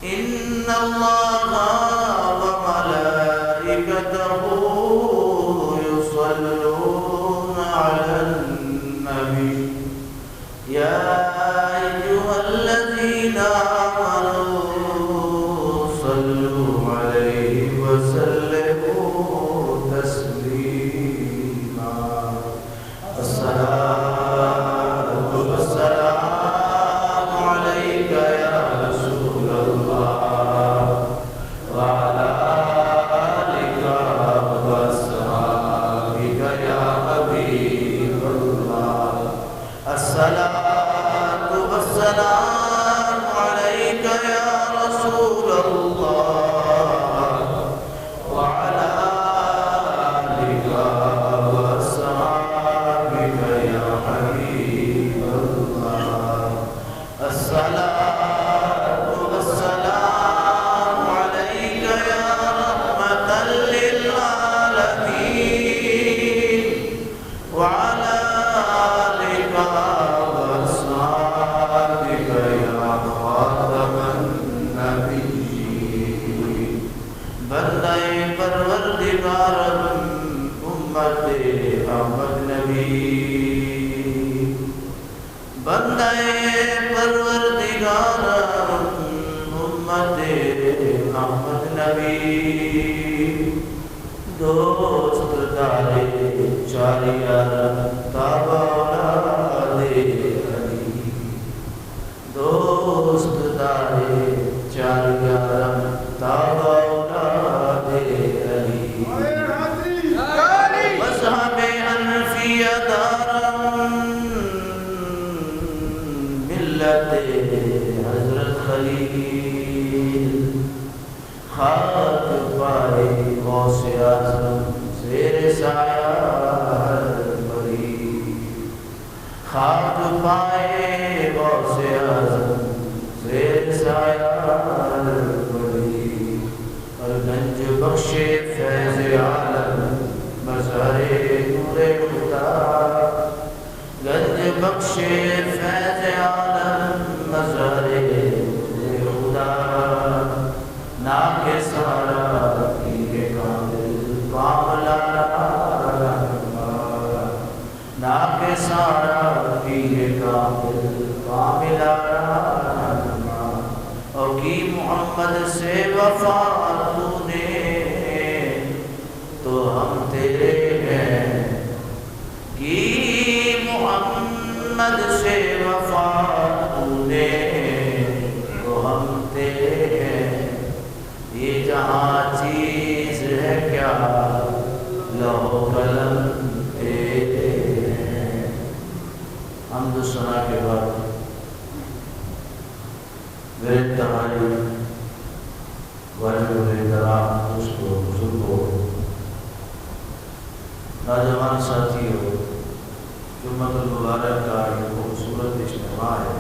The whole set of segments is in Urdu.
إن الله وملائكته يصلون على النبي يا أيها الذين آمنوا صلوا عليه وسلموا تسليما الصلاة والسلام عليك يا رسول الله وعلى آلك وأصحابك يا حبيب الله الصلاة والسلام عليك يا رسول الله وعلى آلك وأصحابك يا حبيب الله الصلاة والسلام عليك يا رحمة للعالمين وعلى آلك وأصحابك يا خاتم النبيين بندہ پروردگار امت احمد نبی بندہ پروردگار امت احمد نبی دوست دارے چار یار تابع اولاد علی دوست دارے چار یار تابع اولاد علی مذہب حنفیہ دارم ملت حضرت خلیل خاک پائے غوث اعظم زیر سایہ ہر بری خاک پائے غوث اعظم زیر سایہ ہر بری اور گنج بخش فیض عالم مظہر نور خدا گنج بخش فیض عالم مظہر نور خدا ناک سارا پیر کامل کاملا ناک سارا پیر کامل کاملا اور کی محمد سے وفا تو نے تو ہم تیرے ہیں کی محمد سے وفا تو نے تو ہم تیرے ہیں یہ جہاں چیز ہے کیا لوح قلم تیرے ہیں حمد و ثنا کے بعد میرے تمہاری واجب احترام دوستوں بزرگوں نوجوان ساتھیوں جمعۃ المبارک کا یہ خوبصورت اجتماع ہے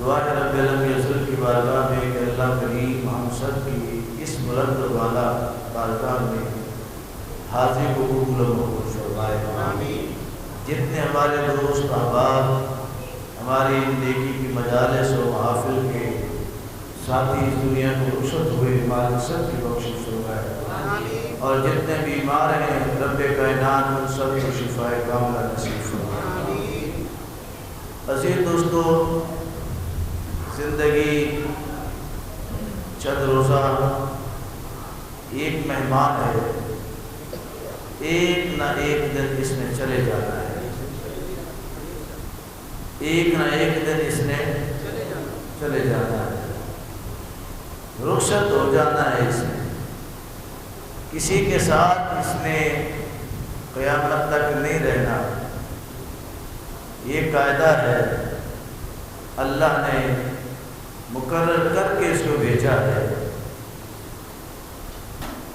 دعا ہے رب العالمین کی حضرت کی بارگاہ میں کہ اللہ کریم ہم سب کی اس بلند و بالا بارگاہ میں حاضر کو قبول و مقبول فرمائے آمین جتنے ہمارے دوست احباب ہماری نیکی کی مجالس و محافل کے ساتھی اس دنیا کو رخصت ہوئے ہمارے سب کی بخشش فرمائے اور جتنے بیمار ہیں رب کائنات ان سب کو شفائے کاملہ نصیب فرمائے عزیز دوستو زندگی چند روزہ ایک مہمان ہے ایک نہ ایک دن اس نے چلے جانا ہے ایک نہ ایک دن اس نے چلے جانا ہے رخصت ہو جانا ہے اس نے کسی کے ساتھ اس نے قیامت تک نہیں رہنا یہ قاعدہ ہے اللہ نے مقرر کر کے اس کو بھیجا ہے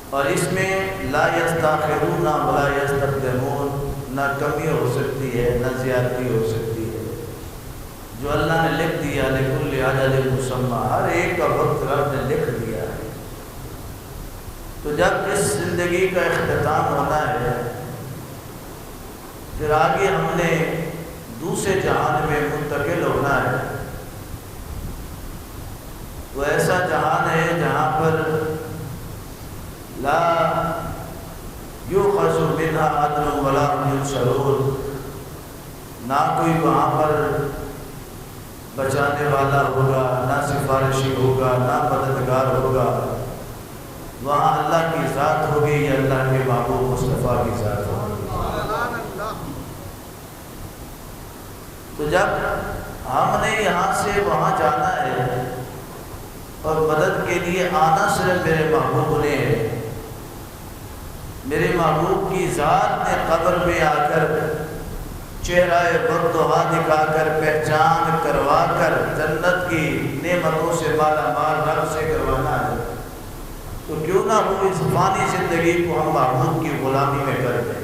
اور اس میں لا یستاخرون ولا یستقدمون نہ کمی ہو سکتی ہے نہ زیادتی ہو سکتی ہے جو اللہ نے لکھ دیا لکل اجل مسمى ہر ایک کا وقت رب نے لکھ دیا ہے تو جب اس زندگی کا اختتام ہونا ہے پھر آگے ہم نے دوسرے جہان میں منتقل ہونا ہے وہ ایسا جہان ہے جہاں پر لا یؤخذ منها عدل ولا هم ينصرون، نہ کوئی وہاں پر بچانے والا ہوگا، نہ سفارشی ہوگا، نہ مددگار ہوگا، وہاں اللہ کی ذات ہوگی یا اللہ کے محبوب مصطفیٰ کی ذات ہوگی۔ تو جب ہم نے یہاں سے وہاں جانا ہے اور مدد کے لیے آنا صرف میرے محبوب نے ہے، میرے محبوب کی ذات نے قبر میں آ کر چہرہ بددعا دکھا کر پہچان کروا کر جنت کی نعمتوں سے مالا مال رب سے کروانا ہے، تو کیوں نہ ہو اس فانی زندگی کو ہم محبوب کی غلامی میں کر دیں،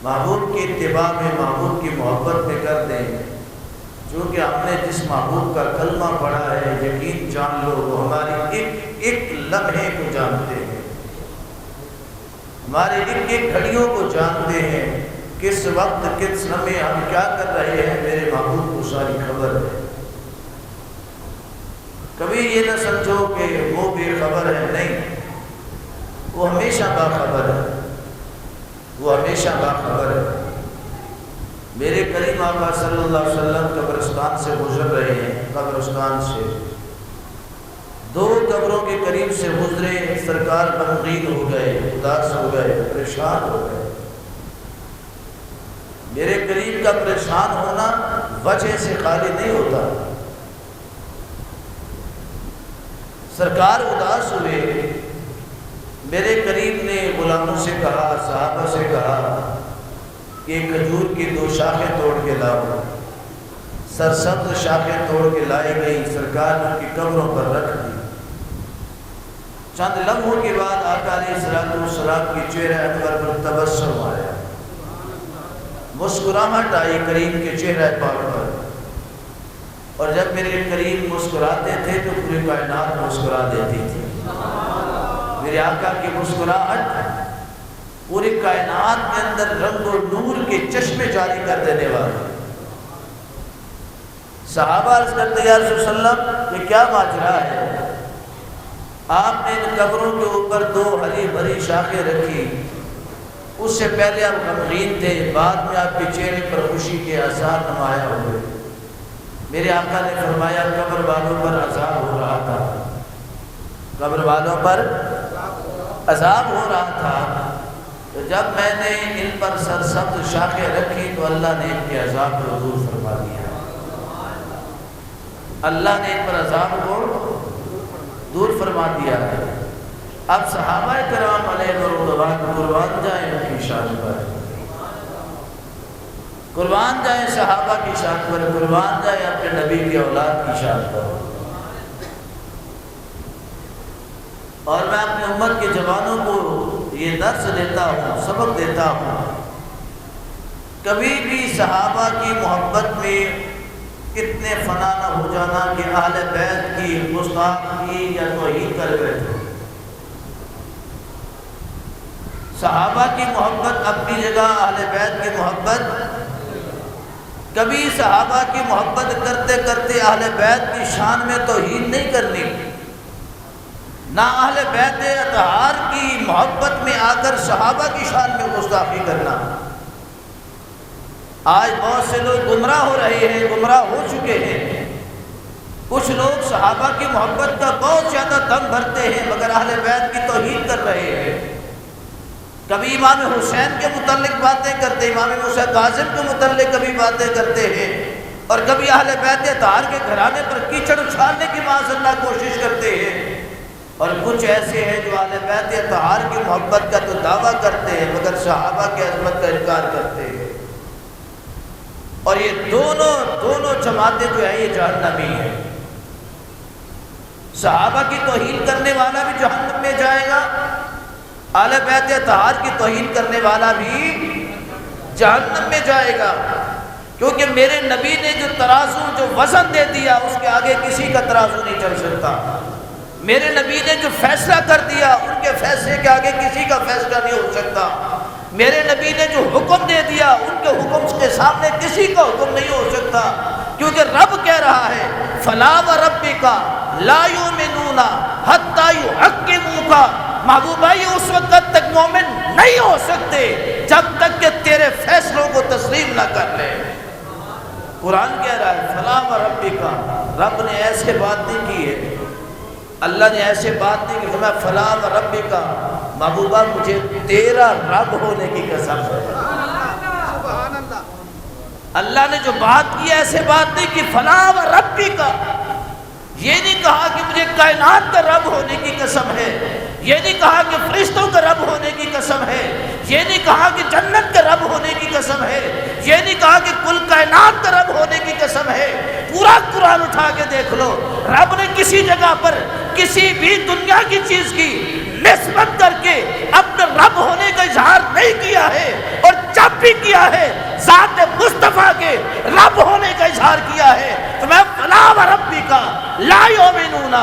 محبوب کی اتباع میں، محبوب کی محبت میں کر دیں۔ چونکہ ہم نے جس محبوب کا کلمہ پڑھا ہے، یقین جان لو وہ ہماری ایک ایک لمحے کو جانتے ہیں، ہمارے ایک ایک گھڑیوں کو جانتے ہیں، کس وقت کس لمحے ہم کیا کر رہے ہیں، میرے محبوب کو ساری خبر ہے۔ کبھی یہ نہ سمجھو کہ وہ بے خبر ہے، نہیں، وہ ہمیشہ باخبر ہے، وہ ہمیشہ باخبر ہے۔ میرے کریم آقا صلی اللہ علیہ وسلم قبرستان سے گزر رہے ہیں، قبرستان سے 2 قبروں کے قریب سے گزرے، سرکار غمگین ہو گئے، اداس ہو گئے، پریشان ہو گئے۔ میرے کریم کا پریشان ہونا وجہ سے خالی نہیں ہوتا، سرکار اداس ہوئے، میرے کریم نے غلاموں سے کہا، صحابہ سے کہا کہ کھجور کی 2 شاخیں توڑ کے لاؤ۔ سرسبز شاخیں توڑ کے لائی گئی، سرکار نے ان کی قبروں پر رکھ دی۔ چند لمحوں کے بعد آقا علیہ السلام کی چہرہ انور پر تبسم آیا، مسکراہٹ آئی کریم کے چہرہ پاک پر، اور جب میرے کریم مسکراتے تھے تو پوری کائنات مسکرا دیتی تھی۔ میرے آقا کی مسکراہٹ پوری کائنات کے اندر رنگ و نور کے چشمے جاری کر دینے والی۔ صحابہ عرض کرتے یا رسول اللہ یہ کیا ماجرا ہے؟ آپ نے ان قبروں کے اوپر 2 ہری بھری شاخیں رکھی، اس سے پہلے آپ غمگین تھے، بعد میں آپ کے چہرے پر خوشی کے آثار نمایاں ہوئے۔ میرے آقا نے فرمایا قبر والوں پر عذاب ہو رہا تھا، قبر والوں پر عذاب ہو رہا تھا، تو جب میں نے ان پر سرسبز شاخیں رکھی تو اللہ نے ان کے عذاب کو دور فرما دیا، اللہ نے ان پر عذاب کو دور فرما دیا ہے۔ اب صحابہ کرام علیہ رضوان قربان جائیں ان کی شان پر، قربان جائیں صحابہ کی شان پر، قربان جائیں اپنے نبی کے اولاد کی شان پر۔ اور میں اپنے امت کے جوانوں کو یہ درس دیتا ہوں، سبق دیتا ہوں، کبھی بھی صحابہ کی محبت میں اتنے فنا نہ ہو جانا کہ اہل بیت کی گستاخی یا توہین کر بیٹھو۔ صحابہ کی محبت اپنی جگہ، اہل بیت کی محبت، کبھی صحابہ کی محبت کرتے کرتے اہل بیت کی شان میں توہین نہیں کرنی، نہ اہل بیت اطہار کی محبت میں آ کر صحابہ کی شان میں گستاخی کرنا۔ آج بہت سے لوگ گمراہ ہو رہے ہیں، گمراہ ہو چکے ہیں۔ کچھ لوگ صحابہ کی محبت کا بہت زیادہ دم بھرتے ہیں مگر اہل بیت کی توہین کر رہے ہیں۔ کبھی امام حسین کے متعلق باتیں کرتے، امام موسیٰ کاظم کے متعلق کبھی باتیں کرتے ہیں، اور کبھی اہل بیت اطہار کے گھرانے پر کیچڑ اچھالنے کی معاذ اللہ کوشش کرتے ہیں۔ اور کچھ ایسے ہیں جو اہل بیت اطہار کی محبت کا تو دعویٰ کرتے ہیں مگر صحابہ کی عظمت کا انکار کرتے ہیں، اور یہ دونوں جماعتیں جو ہیں یہ جہنمی ہیں۔ صحابہ کی توہین کرنے والا بھی جہنم میں جائے گا، اہل بیت اطہار کی توہین کرنے والا بھی جہنم میں جائے گا، کیونکہ میرے نبی نے جو ترازو، جو وزن دے دیا اس کے آگے کسی کا ترازو نہیں چل سکتا۔ میرے نبی نے جو فیصلہ کر دیا ان کے فیصلے کے آگے کسی کا فیصلہ نہیں ہو سکتا۔ میرے نبی نے جو حکم دے دیا ان کے حکم کے سامنے کسی کا حکم نہیں ہو سکتا۔ کیونکہ رب کہہ رہا ہے فلا وربک لا یؤمنون حتی یحکموک، محبوبہ یہ اس وقت تک مومن نہیں ہو سکتے جب تک کہ تیرے فیصلوں کو تسلیم نہ کر لے۔ قرآن کہہ رہا ہے فلا وربک، رب نے ایسے بات نہیں کی ہے، اللہ نے ایسے بات نہیں کی، میں فلا وربک، محبوبہ مجھے تیرا رب ہونے کی قسم ہے۔ اللہ نے جو بات کی ایسے بات نہیں کی، فلا وربک، یہ نہیں کہا کہ مجھے کائنات کا رب ہونے کی قسم ہے، یہ نہیں کہا کہ فرشتوں کا رب ہونے کی قسم ہے، یہ نہیں کہا کہ جنت کا رب ہونے کی قسم ہے، یہ نہیں کہا کہ کل کائنات کا رب ہونے کی قسم ہے۔ پورا قرآن اٹھا کے دیکھ لو، رب نے کسی جگہ پر کسی بھی دنیا کی چیز کی نسبت کر کے اپنے رب ہونے کا اظہار نہیں کیا ہے، اور جب بھی کیا ہے ذات مصطفیٰ کے رب ہونے کا اظہار کیا ہے۔ تو میں فلا وربک لا یؤمنون،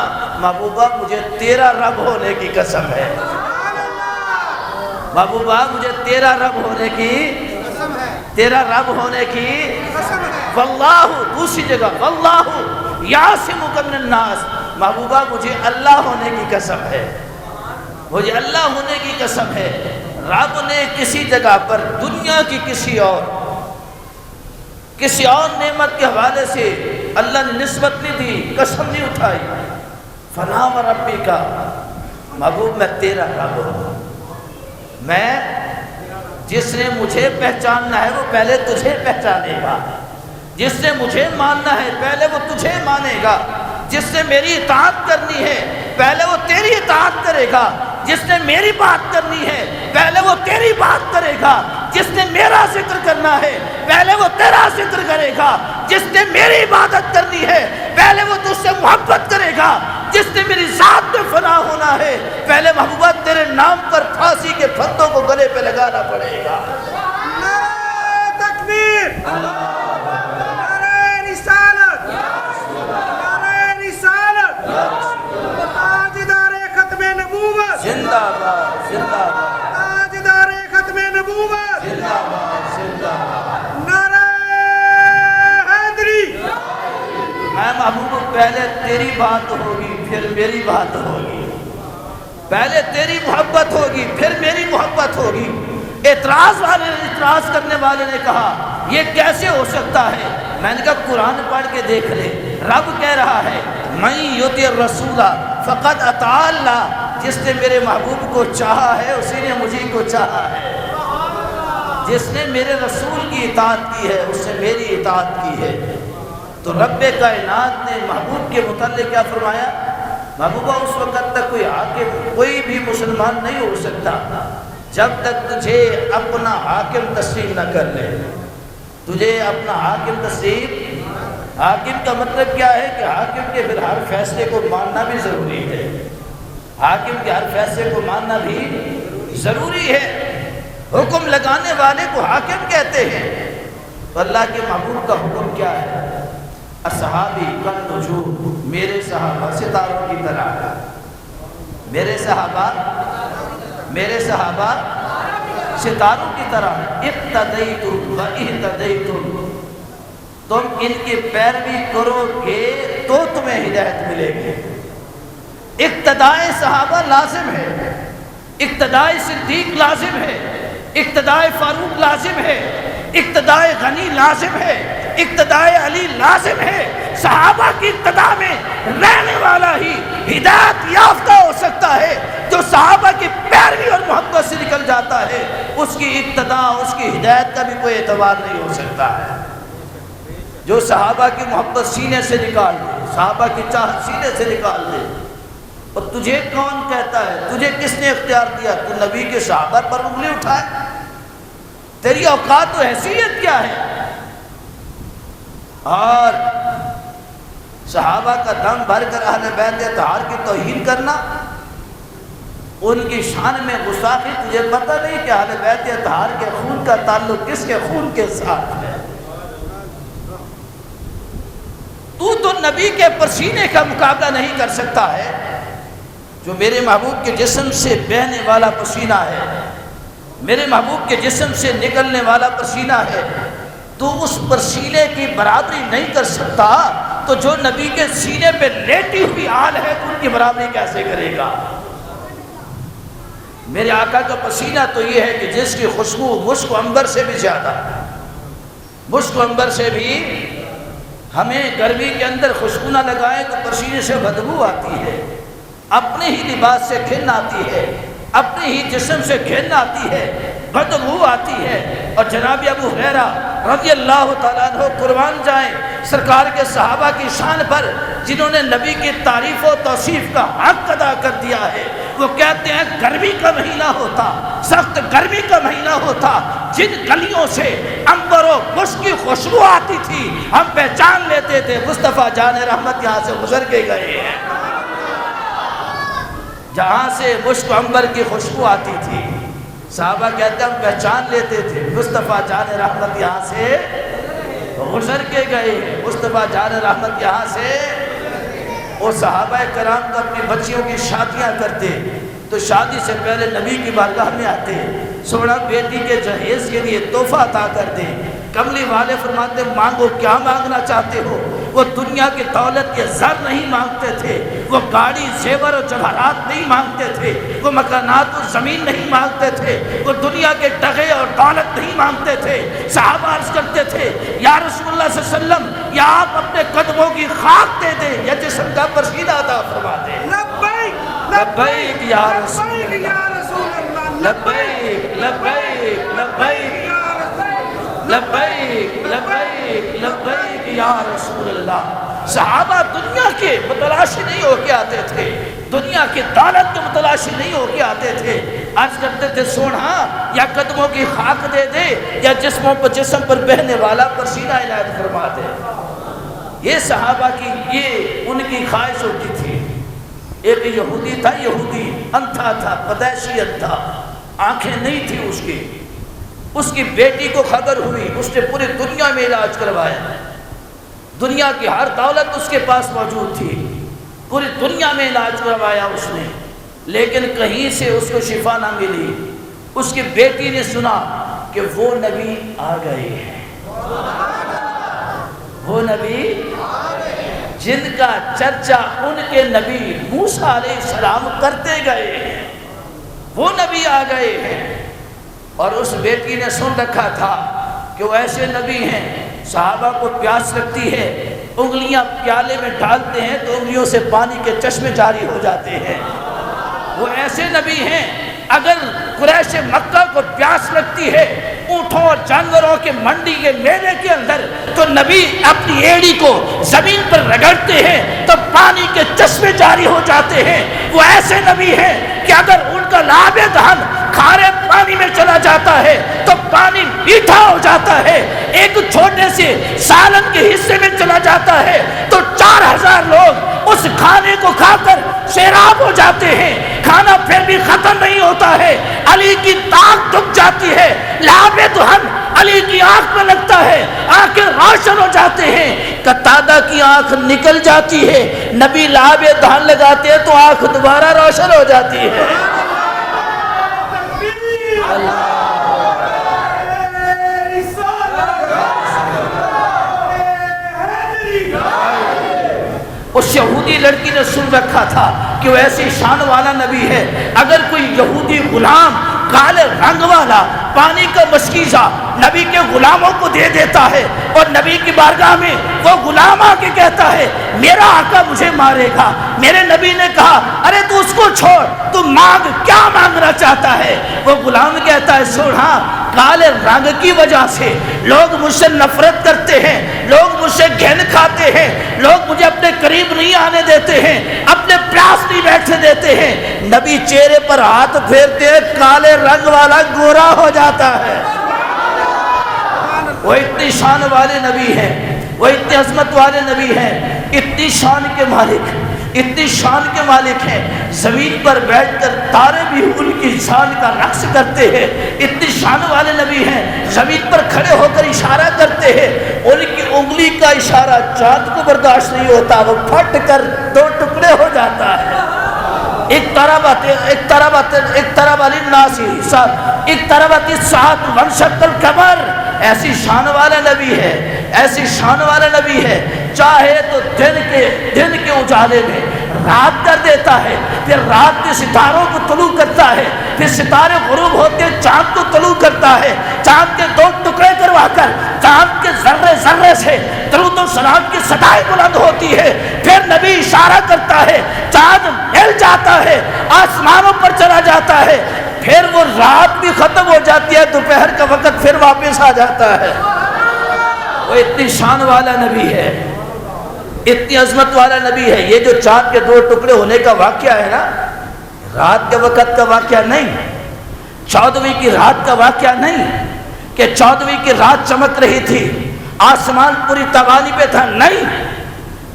محبوبہ مجھے تیرا رب ہونے کی قسم ہے، محبوبہ مجھے تیرا رب ہونے کی قسم ہے، تیرا رب ہونے کی قسم ہے۔ واللہ، دوسری جگہ واللہ یعصمک من الناس، محبوبہ مجھے اللہ ہونے کی قسم ہے، مجھے اللہ ہونے کی قسم ہے۔ رب نے کسی جگہ پر دنیا کی کسی اور نعمت کے حوالے سے اللہ نے نسبت نہیں دی، قسم نہیں اٹھائی۔ فلا وربک، محبوب میں تیرا رب ہوں، میں جس نے مجھے پہچاننا ہے وہ پہلے تجھے پہچانے گا، جس نے مجھے ماننا ہے پہلے وہ تجھے مانے گا، جس نے میری اطاعت کرنی ہے پہلے وہ تیری اطاعت کرے گا، جس نے میری بات کرنی ہے پہلے وہ تیری بات کرے گا، جس نے میرا ذکر کرنا ہے پہلے وہ تیرا ذکر کرے گا، جس نے میری عبادت کرنی ہے پہلے وہ تجھ سے محبت کرے گا، جس نے میری ذات میں فنا ہونا ہے پہلے محبوبہ تیرے نام پر پھانسی کے پھندوں کو گلے پہ لگانا پڑے گا۔ نعرہ تکبیر، نعرہ رسالت، نعرہ رسالت، تاجدار ختم نبوت، زندہ باد زندہ باد، تاجدار ختم نبوت، زندہ باد زندہ باد۔ نعرہ حیدری۔ میں محبوب پہلے تیری بات ہوگی پھر میری بات ہوگی، پہلے تیری محبت ہوگی پھر میری محبت ہوگی۔ اعتراض کرنے والے نے کہا یہ کیسے ہو سکتا ہے؟ میں نے کہا قرآن پڑھ کے دیکھ لے، رب کہہ رہا ہے من یطع الرسول فقد اطاع اللہ، جس نے میرے محبوب کو چاہا ہے اسی نے مجھے کو چاہا ہے، جس نے میرے رسول کی اطاعت کی ہے اس نے میری اطاعت کی ہے۔ تو رب کائنات نے محبوب کے متعلق کیا فرمایا؟ محبوبہ اس وقت تک کوئی حاکم، کوئی بھی مسلمان نہیں ہو سکتا جب تک تجھے اپنا حاکم تسلیم نہ کر لے، تجھے اپنا حاکم تسلیم۔ حاکم کا مطلب کیا ہے کہ حاکم کے پھر ہر فیصلے کو ماننا بھی ضروری ہے، حاکم کے ہر فیصلے کو ماننا بھی ضروری ہے۔ حکم لگانے والے کو حاکم کہتے ہیں۔ تو اللہ کے محبوب کا حکم کیا ہے؟ اصحابی کالنجوم، میرے صحابہ ستاروں کی طرح، میرے صحابہ ستاروں کی طرح، اقتدیتم و اہتدیتم، تم ان کی پیروی کرو گے تو تمہیں ہدایت ملے گی۔ اقتداء صحابہ لازم ہے، اقتداء صدیق لازم ہے، اقتداء فاروق لازم ہے، اقتداء غنی لازم ہے، اقتداء علی لازم ہے۔ صحابہ کی اقتداء میں رہنے والا ہی ہدایت یافتہ ہو سکتا ہے۔ جو صحابہ کی پیروی اور محبت سے نکل جاتا ہے اس کی اقتداء، اس کی ہدایت کا بھی کوئی اعتبار نہیں ہو سکتا ہے۔ جو صحابہ کی محبت سینے سے نکال دے، صحابہ کی چاہت سینے سے نکال دے، اور تجھے کون کہتا ہے، تجھے کس نے اختیار دیا تو نبی کے صحابہ پر انگلی اٹھائے؟ تیری اوقات و حیثیت کیا ہے؟ اور صحابہ کا دم بھر کر اہل بیت اطہار کی توہین کرنا، ان کی شان میں گستاخی، تجھے پتہ نہیں کہ اہل بیت اطہار کے خون کا تعلق کس کے خون کے ساتھ ہے؟ تو نبی کے پسینے کا مقابلہ نہیں کر سکتا ہے، جو میرے محبوب کے جسم سے بہنے والا پسینہ ہے، میرے محبوب کے جسم سے نکلنے والا پسینہ ہے، تو اس پر سینے کی برابری نہیں کر سکتا تو جو نبی کے سینے پہ لیٹی ہوئی آل ہے تو ان کی برابری کیسے کرے گا؟ میرے آقا کا پسینہ تو یہ ہے کہ جس کی خوشبو مشک و عنبر سے بھی زیادہ، مشک و عنبر سے بھی، ہمیں گرمی کے اندر خوشبو نہ لگائیں تو پسینے سے بدبو آتی ہے، اپنے ہی لباس سے گھن آتی ہے، اپنے ہی جسم سے گھن آتی ہے، بدبو آتی ہے۔ اور جناب ابو ہریرہ رضی اللہ تعالیٰ عنہ قربان جائیں سرکار کے صحابہ کی شان پر جنہوں نے نبی کی تعریف و توصیف کا حق ادا کر دیا ہے، وہ کہتے ہیں گرمی کا مہینہ ہوتا، سخت گرمی کا مہینہ ہوتا، جن گلیوں سے عنبر و مشک کی خوشبو آتی تھی ہم پہچان لیتے تھے مصطفیٰ جان رحمت یہاں سے گزر کے گئے ہیں۔ جہاں سے مشک و عنبر کی خوشبو آتی تھی صحابہ کہتے ہیں ہم پہچان لیتے تھے مصطفیٰ جان رحمت یہاں سے گزر کے گئے، مصطفیٰ جان رحمت یہاں سے۔ وہ صحابہ کرام تو اپنی بچیوں کی شادیاں کرتے تو شادی سے پہلے نبی کی بارگاہ میں آتے، سونا بیٹی کے جہیز کے لیے تحفہ عطا کرتے، کملی والے فرماتے مانگو کیا مانگنا چاہتے ہو؟ وہ دنیا کی دولت کے زر نہیں مانگتے تھے، وہ گاڑی زیور و جواہرات نہیں مانگتے تھے، وہ مکانات و زمین نہیں مانگتے تھے، وہ دنیا کے ٹغے اور دولت نہیں مانگتے تھے۔ صحابہ عرض کرتے تھے یا رسول اللہ صلی اللہ علیہ وسلم یا آپ اپنے قدموں کی خاک دے دیں یا جسم کا پسینہ عطا فرما دیں۔ لبیک لبیک یا رسول لبیک یا رسول اللہ، لبیک لبیک لبیک لبیک لبیک لبیک یا رسول اللہ۔ صحابہ دنیا کے متلاشی نہیں ہو کے آتے تھے، دنیا کی دولت کے متلاشی نہیں ہو کے آتے تھے، عرض کرتے تھے سونا یا قدموں کی خاک دے دے یا جسم پر بہنے والا پسینہ عنایت فرما دے۔ یہ صحابہ کی یہ ان کی خواہش ہوتی تھی۔ ایک یہودی تھا، یہودی اندھا تھا، پدیشی اندھا، آنکھیں نہیں تھی اس کی بیٹی کو خبر ہوئی، اس نے پوری دنیا میں علاج کروایا، دنیا کی ہر دولت اس کے پاس موجود تھی، پوری دنیا میں علاج کروایا اس نے، لیکن کہیں سے اس کو شفا نہ ملی۔ اس کی بیٹی نے سنا کہ وہ نبی آ گئے ہیں، وہ نبی جن کا چرچا ان کے نبی موسیٰ علیہ السلام کرتے گئے ہیں، وہ نبی آ گئے ہیں۔ اور اس بیٹی نے سن رکھا تھا کہ وہ ایسے نبی ہیں، صحابہ کو پیاس لگتی ہے، انگلیاں پیالے میں ڈالتے ہیں تو انگلیوں سے پانی کے چشمے جاری ہو جاتے ہیں، وہ ایسے نبی ہیں اگر قریش مکہ کو پیاس لگتی ہے اونٹوں اور جانوروں کے منڈی کے میلے کے اندر تو نبی اپنی ایڑی کو زمین پر رگڑتے ہیں تو پانی کے چشمے جاری ہو جاتے ہیں۔ وہ ایسے نبی ہیں کہ اگر ان کا لاب دہن کھارے پانی میں چلا جاتا ہے تو پانی میٹھا ہو جاتا ہے، ایک چھوٹے سے سالن کے حصے میں چلا جاتا ہے تو 4000 لوگ اس کھانے کو کھا کر سیراب ہو جاتے ہیں، کھانا پھر بھی ختم نہیں ہوتا ہے، علی کی تاک دکھ جاتی ہے، لاب دہن علی کی آنکھ میں لگتا ہے، آنکھیں روشن ہو جاتے ہیں، قتادہ کی آنکھ نکل جاتی ہے، نبی لاب دہن لگاتے ہیں تو آنکھ دوبارہ روشن ہو جاتی ہے۔ اس یہودی لڑکی نے سن رکھا تھا کہ وہ ایسی شان والا نبی ہے، اگر کوئی یہودی غلام کالے رنگ والا پانی کا مشکیزہ نبی کے غلاموں کو دے دیتا ہے اور نبی کی بارگاہ میں وہ غلام آ کے کہتا ہے میرا آقا مجھے مارے گا، میرے نبی نے کہا ارے تو اس کو چھوڑ، تو مانگ، کیا مانگنا چاہتا ہے؟ وہ غلام کہتا ہے سونا کالے رنگ کی وجہ سے لوگ مجھ سے نفرت کرتے ہیں، لوگ مجھ سے گھن کھاتے ہیں، لوگ مجھے اپنے قریب نہیں آنے دیتے ہیں، اپنے پاس نہیں بیٹھنے دیتے ہیں۔ نبی چہرے پر ہاتھ پھیرتے ہیں، کالے رنگ والا گورا ہو جاتا ہے۔ وہ اتنی شان والے نبی ہیں، وہ اتنی عظمت والے نبی ہیں، اتنی شان کے مالک، اتنی شان کے مالک ہیں، زمین پر بیٹھ کر تارے بھی ان کی شان کا رقص کرتے ہیں، اتنی شان والے نبی ہیں، زمین پر کھڑے ہو کر اشارہ کرتے ہیں، ان کی انگلی کا اشارہ چاند کو برداشت نہیں ہوتا، وہ پھٹ کر 2 ٹکڑے ہو جاتا ہے۔ اقتربت للناس حساب، اقتربت الساعة وانشق القمر، ایسی شان والا نبی ہے، ایسی شان والا نبی ہے، چاہے تو دن کے اجالے میں رات کر دیتا ہے، پھر رات کے ستاروں کو طلوع کرتا ہے، پھر ستارے غروب ہوتے چاند کو طلوع کرتا ہے، چاند کے 2 ٹکڑے کروا کر چاند کے ذرے ذرے سے درود و سلام کی صدائیں بلند ہوتی ہے، پھر نبی اشارہ کرتا ہے، چاند ہل جاتا ہے، آسمانوں پر چلا جاتا ہے، پھر وہ رات بھی ختم ہو جاتی ہے، دوپہر کا وقت پھر واپس آ جاتا ہے۔ وہ اتنی شان والا نبی ہے، اتنی عظمت والا نبی ہے۔ یہ جو چاند کے 2 ٹکڑے ہونے کا واقعہ ہے نا، رات کے وقت کا واقعہ نہیں، 14ویں کی رات کا واقعہ نہیں کہ 14ویں کی رات چمک رہی تھی، آسمان پوری توانی پہ تھا، نہیں،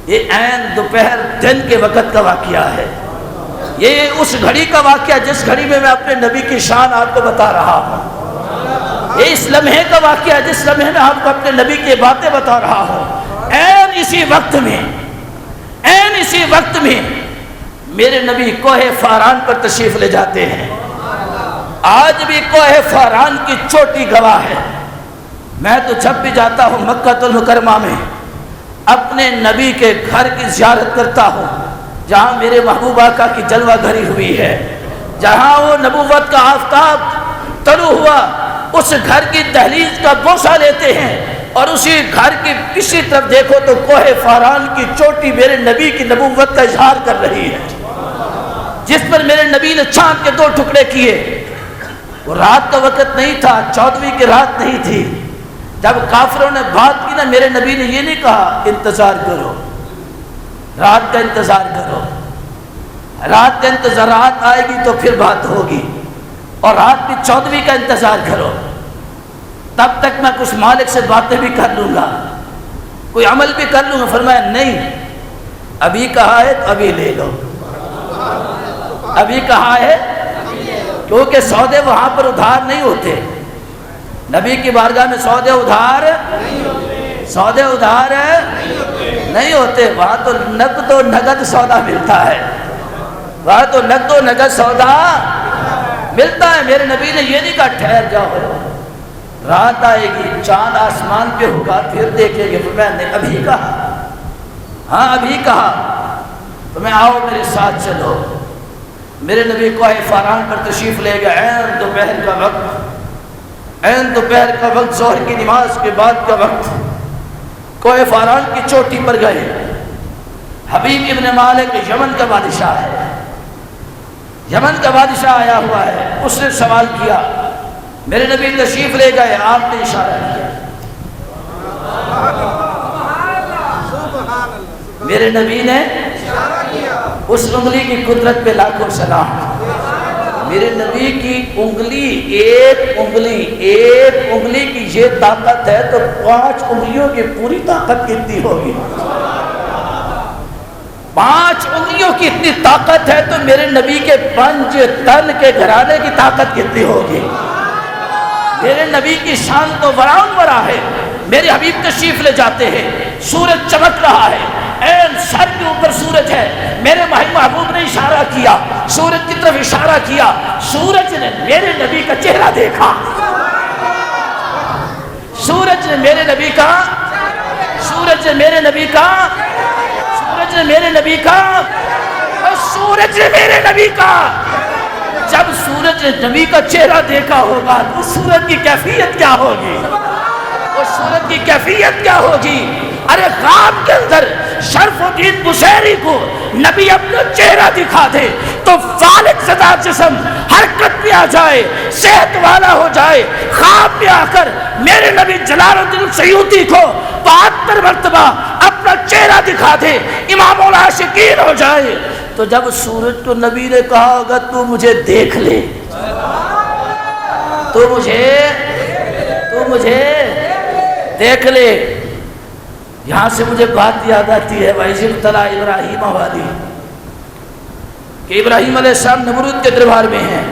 یہ عین دوپہر دن کے وقت کا واقعہ ہے۔ یہ اس گھڑی کا واقعہ جس گھڑی میں اپنے نبی کی شان آپ کو بتا رہا ہوں، یہ اس لمحے کا واقعہ جس لمحے میں آپ کو اپنے نبی کی باتیں بتا رہا ہوں۔ عین اسی وقت میں میرے نبی کوہ فاران پر تشریف لے جاتے ہیں۔ آج بھی کوہ فاران کی چوٹی گواہ ہے۔ میں تو جب بھی جاتا ہوں مکہ المکرمہ میں اپنے نبی کے گھر کی زیارت کرتا ہوں، جہاں میرے محبوب آقا کی جلوہ گھری ہوئی ہے، جہاں وہ نبوت کا آفتاب طلوع ہوا، اس گھر کی دہلیز کا بوسہ لیتے ہیں، اور اسی گھر کی پچھلی طرف دیکھو تو کوہ فاران کی چوٹی میرے نبی کی نبوت کا اظہار کر رہی ہے، جس پر میرے نبی نے چاند کے 2 ٹکڑے کیے۔ وہ رات کا وقت نہیں تھا، 14ویں کی رات نہیں تھی۔ جب کافروں نے بات کی نا، میرے نبی نے یہ نہیں کہا انتظار کرو، رات کا انتظار کرو، رات کا انتظارات آئے گی تو پھر بات ہوگی، اور رات کی 14ویں کا انتظار کرو، تب تک میں کچھ مالک سے باتیں بھی کر لوں گا، کوئی عمل بھی کر لوں گا۔ فرمایا نہیں، ابھی کہا ہے تو ابھی لے لو، ابھی کہا ہے، کیونکہ سودے وہاں پر ادھار نہیں ہوتے، نبی کی بارگاہ میں سودے ادھار نہیں ہوتے، وہاں تو نقد و نگد سودا ملتا ہے، وہاں تو نقد و نگد سودا ملتا ہے۔ میرے نبی نے یہ نہیں کہا ٹھہر جاؤ، رات آئے گی، چاند آسمان پہ ہوگا، پھر دیکھیں گے۔ میں نے ابھی کہا، ہاں ابھی کہا، تو میں آؤ میرے ساتھ چلو۔ میرے نبی کوہ فاران پر تشریف لے گئے، عین دوپہر کا وقت، ظہر کی نماز کے بعد کا وقت، کوہ فاران کی چوٹی پر گئے۔ حبیب ابن مالک یمن کا بادشاہ ہے، یمن کا بادشاہ آیا ہوا ہے، اس نے سوال کیا، میرے نبی تشریف لے گئے، آپ نے اشارہ کیا، میرے نبی نے اس انگلی کی قدرت پہ لاکھوں سلام۔ میرے نبی کی ایک انگلی کی یہ طاقت ہے تو 5 انگلیوں کی پوری طاقت کتنی ہوگی؟ 5 انگلیوں کی اتنی طاقت ہے تو میرے نبی کے 5 تن کے گھرانے کی طاقت کتنی ہوگی؟ میرے نبی کی شان تو ورا ہے۔ میرے حبیب تشریف لے جاتے ہیں، سورج چمک رہا ہے، عین سر کے اوپر سورج ہے، میرے محبوب نے اشارہ کیا، سورج کی طرف اشارہ کیا، سورج نے میرے نبی کا چہرہ دیکھا، سورج نے میرے نبی کا جب سورج نے نبی کا چہرہ دیکھا ہوگا تو سورج کی کیفیت کیا ہوگی؟ وہ سورج کی کیفیت کیا ہوگی؟ ارے خواب کے اندر شرف الدین بصیری کو نبی اپنا چہرہ دکھا دے تو فالق زدہ جسم حرکت میں آ جائے، صحت والا ہو جائے۔ خواب میں آ کر میرے نبی جلال الدین سیوطی کو 72 مرتبہ اپنا چہرہ دکھا دے، امام العاشقین ہو جائے۔ تو جب سورج کو نبی نے کہا ہوگا تو مجھے دیکھ لے، تو مجھے دیکھ لے، یہاں سے مجھے بات یاد آتی ہے وَإِذِ ابْتَلَىٰ إِبْرَاهِيمَ وَادِيَ، کہ ابراہیم علیہ السلام نمرود کے دربار میں ہیں۔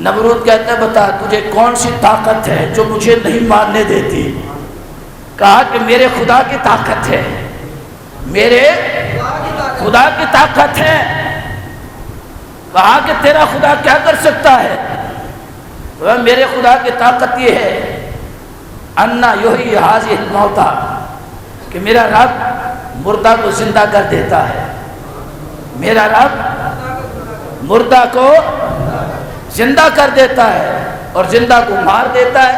نمرود کہتا ہے بتا تجھے کون سی طاقت ہے جو مجھے نہیں ماننے دیتی؟ کہا کہ میرے خدا کی طاقت ہے، میرے خدا کی طاقت ہے۔ کہا کہ تیرا خدا کیا کر سکتا ہے؟ میرے خدا کی طاقت یہ ہے انا یحیی ھذہ الموتى، کہ میرا رب مردہ کو زندہ کر دیتا ہے، میرا رب مردہ کو زندہ کر دیتا ہے اور زندہ کو مار دیتا ہے۔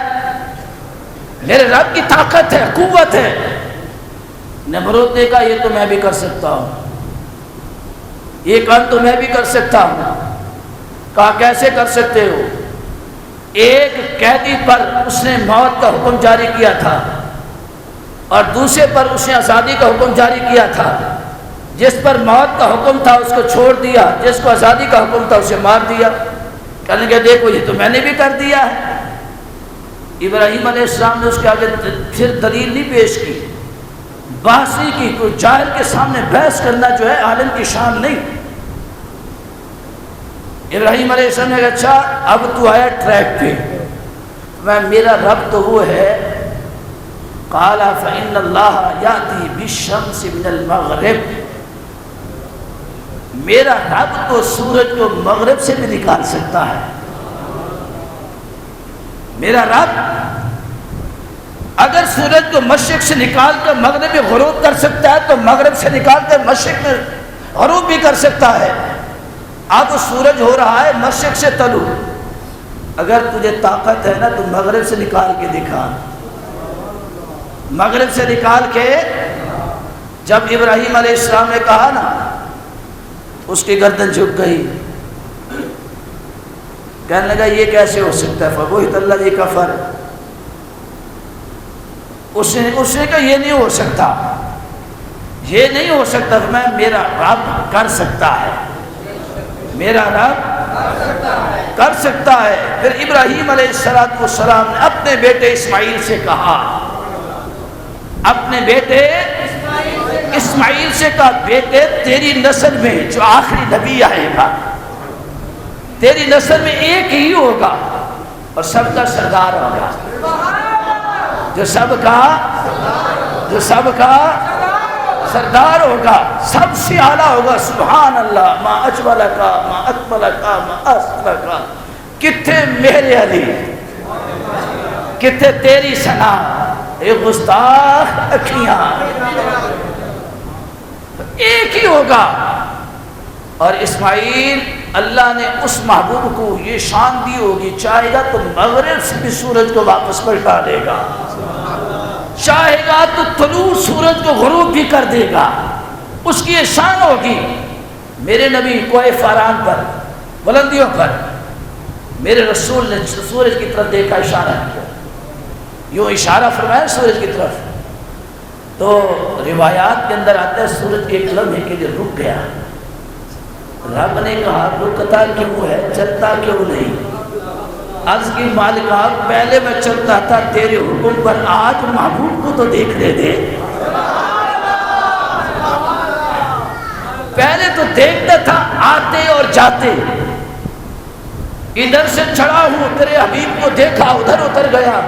میرے رب کی طاقت ہے، قوت ہے۔ نمرود نے کہا یہ تو میں بھی کر سکتا ہوں، یہ کام تو میں بھی کر سکتا ہوں۔ کہا کیسے کر سکتے ہو؟ ایک قیدی پر اس نے موت کا حکم جاری کیا تھا اور دوسرے پر اس نے آزادی کا حکم جاری کیا تھا۔ جس پر موت کا حکم تھا اس کو چھوڑ دیا، جس کو آزادی کا حکم تھا اسے مار دیا۔ کہنے لگے دیکھو یہ تو میں نے بھی کر دیا ہے۔ ابراہیم علیہ السلام نے اس کے آگے پھر دلیل نہیں پیش کی، بحث نہیں کی۔ کوئی جاہل کے سامنے بحث کرنا جو ہے عالم کی شان نہیں۔ ابراہیم علیہ السلام نے کہا اچھا اب تو آیا ٹریک پہ، میں میرا رب تو وہ ہے۔ قال فإن اللہ یأتی بالشمس من المغرب، میرا رب تو سورج کو مغرب سے بھی نکال سکتا ہے۔ میرا رب اگر سورج کو مشرق سے نکال کر مغرب میں غروب کر سکتا ہے تو مغرب سے نکال کر مشرق میں غروب بھی کر سکتا ہے۔ اب سورج ہو رہا ہے مشرق سے طلوع، اگر تجھے طاقت ہے نا تو مغرب سے نکال کے دکھا۔ مغرب سے نکال کے جب ابراہیم علیہ السلام نے کہا نا، اس کی گردن جھک گئی، کہنے لگا یہ کیسے ہو سکتا ہے؟ فبہت الذی کفر، اس نے کہا یہ نہیں ہو سکتا، یہ نہیں ہو سکتا۔ میں میرا رب کر سکتا ہے، میرا رب کر سکتا ہے۔ پھر ابراہیم علیہ السلام نے اپنے بیٹے اسماعیل سے کہا، اپنے بیٹے اسماعیل سے کہا بیٹے تیری نسل میں جو آخری نبی آئے گا، تیری نسل میں ایک ہی ہوگا اور سب کا سردار ہوگا، جو سب کا سردار ہوگا، سب سے اعلیٰ ہوگا۔ سبحان اللہ، ما اجملکا ما اکملکا ما احسنکا، کتنے میرے علی، کتنے تیری ثنا اے گستاخ اکھیاں۔ ایک ہی ہوگا۔ اور اسماعیل اللہ نے اس محبوب کو یہ شان دی ہوگی، چاہے گا تو مغرب سے بھی سورج کو واپس پلٹا دے گا، چاہے گا تو طلوع سورج کو غروب بھی کر دے گا، اس کی یہ شان ہوگی۔ میرے نبی کوہ فاران پر، بلندیوں پر میرے رسول نے سورج کی طرف دیکھا، اشارہ کیا، یوں اشارہ فرمایا سورج کی طرف، تو روایات کے اندر آتا ہے سورج کے ایک لمحے کے لیے رک گیا۔ رب نے کہا رکتا کیوں ہے، چلتا کیوں نہیں؟ عرض کی مالکہ پہلے میں چلتا تھا تیرے حکم پر، آج محبوب کو تو دیکھنے دے۔ پہلے تو دیکھتا تھا آتے اور جاتے، ادھر سے چڑھا ہوں تیرے حبیب کو دیکھا، ادھر اتر گیا،